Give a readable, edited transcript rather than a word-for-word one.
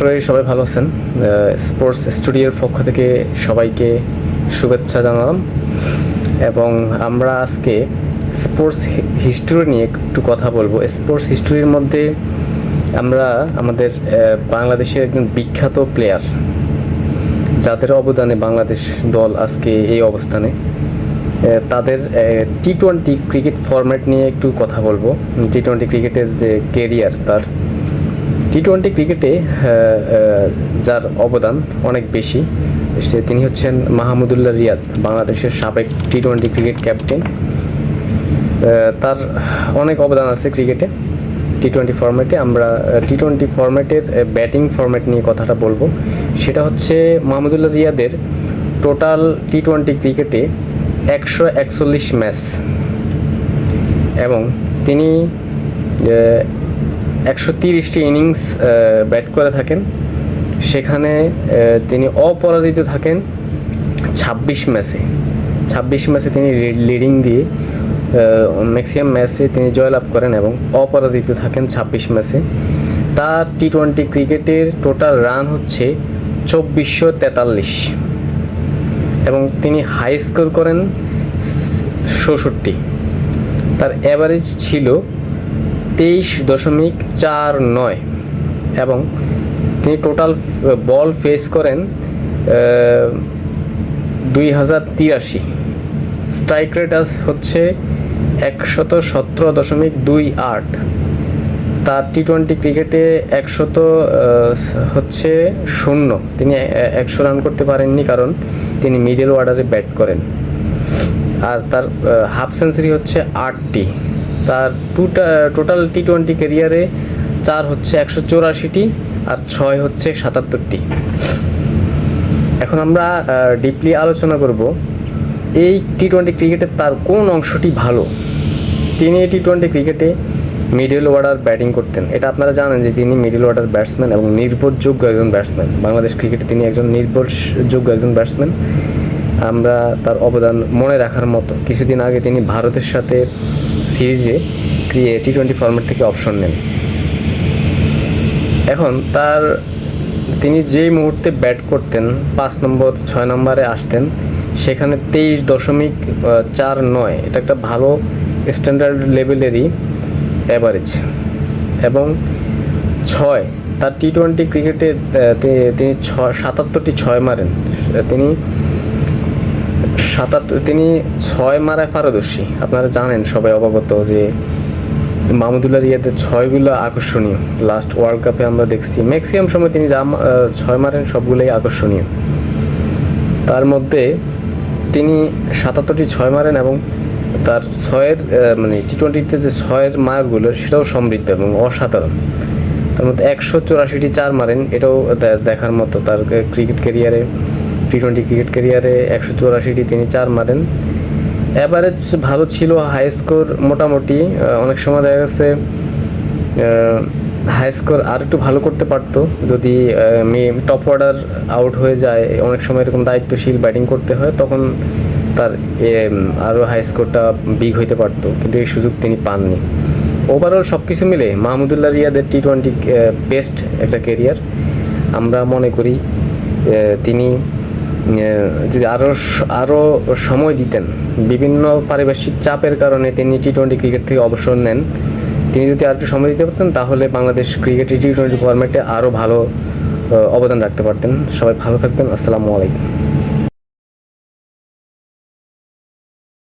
সবাই ভালো আছেন। স্পোর্টস স্টুডিওর পক্ষ থেকে সবাইকে শুভেচ্ছা জানালাম এবং আমরা আজকে স্পোর্টস হিস্ট্রি নিয়ে একটু কথা বলবো। স্পোর্টস হিস্ট্রির মধ্যে আমরা আমাদের বাংলাদেশের একজন বিখ্যাত প্লেয়ার যাদের অবদানে বাংলাদেশ দল আজকে এই অবস্থানে, তাদের টি-20 ক্রিকেট ফরম্যাট নিয়ে একটু কথা বলবো। টি-20 ক্রিকেটের যে কেরিয়ার, তার টি-20 ক্রিকেটে যার অবদান অনেক বেশি, তিনি হচ্ছেন মাহমুদুল্লাহ রিয়াদ, বাংলাদেশের সাবেক টি-20 ক্রিকেট ক্যাপ্টেন। তার অনেক অবদান আছে ক্রিকেটে। টি-20 ফরম্যাটে আমরা টি-20 ফরম্যাটের ব্যাটিং ফরম্যাট নিয়ে কথাটা বলবো। সেটা হচ্ছে মাহমুদুল্লাহ রিয়াদের টোটাল টি-20 ক্রিকেটে 141 ম্যাচ এবং তিনি 130টি ইনিংস ব্যাট করে থাকেন। সেখানে তিনি অপরাজিত থাকেন 26 ম্যাচে তিনি লিডিং দিয়ে ম্যাক্সিমাম ম্যাচে তিনি জয়লাভ করেন এবং অপরাজিত থাকেন 26 ম্যাচে। তার টি-20 ক্রিকেটের টোটাল রান হচ্ছে 2443 এবং তিনি হাই স্কোর করেন 66। তার অ্যাভারেজ ছিল 23.49 এবং তিনি টোটাল বল ফেস করেন 2083। স্ট্রাইক রেট হচ্ছে 117.28। তার টি-20 ক্রিকেটে 100 হচ্ছে 0। তিনি 100 রান করতে পারেননি কারণ তিনি মিডল অর্ডারে ব্যাট করেন। আর তার হাফ সেঞ্চুরি হচ্ছে 8টি। তার টোটাল টি-20 ক্যারিয়ারে 4 হচ্ছে 184টি আর 6 হচ্ছে 77টি। এখন আমরা ডিপলি আলোচনা করব এই টি-20 ক্রিকেটে তার কোন অংশটি ভালো। তিনি টি-20 ক্রিকেটে মিডল অর্ডার ব্যাটিং করতেন। এটা আপনারা জানেন যে তিনি মিডল অর্ডার ব্যাটসম্যান এবং নির্ভরযোগ্য একজন ব্যাটসম্যান। বাংলাদেশ ক্রিকেটে তিনি একজন নির্ভরযোগ্য একজন ব্যাটসম্যান। আমরা তার অবদান মনে রাখার মতো। কিছুদিন আগে তিনি ভারতের সাথে সিরিজে টি-20 ফরম্যাট থেকে অপশন নেন। এখন তিনি যেই মুহূর্তে ব্যাট করতেন 5 নম্বর 6 নম্বরে আসতেন, সেখানে 23.49, এটা একটা ভালো স্ট্যান্ডার্ড লেভেলেরই অ্যাভারেজ। এবং 6 তার টি-20 ক্রিকেটে তিনি 77টি 6 মারেন। তিনি 6 মারায় পারদর্শী। আপনারা জানেন, সবাই অবগত যে মাহমুদুল্লাহ রিয়াদের 6গুলো আকর্ষণীয়। লাস্ট ওয়ার্ল্ড কাপে আমরা দেখছি ম্যাক্সিমাম সময় তিনি যা 6 মারেন সবগুলোই আকর্ষণীয়। তার মধ্যে তিনি 77টি 6 মারেন এবং তার 6-এর মানে টি-20তে যে 6-এর মারগুলো সেটাও সমৃদ্ধ এবং অসাধারণ। তার মধ্যে 184টি 4 মারেন, এটাও দেখার মতো। তার ক্রিকেট ক্যারিয়ারে টি-20 ক্রিকেট ক্যারিয়ারে 184টি তিনি 4 মারেন। অ্যাভারেজ ভালো ছিল, হাই স্কোর মোটামুটি। অনেক সময় দেখা গেছে হাই স্কোর আর একটু ভালো করতে পারতো যদি টপ অর্ডার আউট হয়ে যায়। অনেক সময় এরকম দায়িত্বশীল ব্যাটিং করতে হয়, তখন তার আরও হাই স্কোরটা বিগ হইতে পারতো, কিন্তু এই সুযোগ তিনি পাননি। ওভারঅল সব কিছু মিলে মাহমুদুল্লাহ রিয়াদের টি-20 বেস্ট একটা কেরিয়ার। আমরা মনে করি তিনি যদি আরও সময় দিতেন, বিভিন্ন পারিপার্শ্বিক চাপের কারণে তিনি টি-20 ক্রিকেট থেকে অবসর নেন। তিনি যদি আর একটু সময় দিতে পারতেন তাহলে বাংলাদেশ ক্রিকেটে টি-20 ফরম্যাটে আরও ভালো অবদান রাখতে পারতেন। সবাই ভালো থাকবেন। আসসালামু আলাইকুম।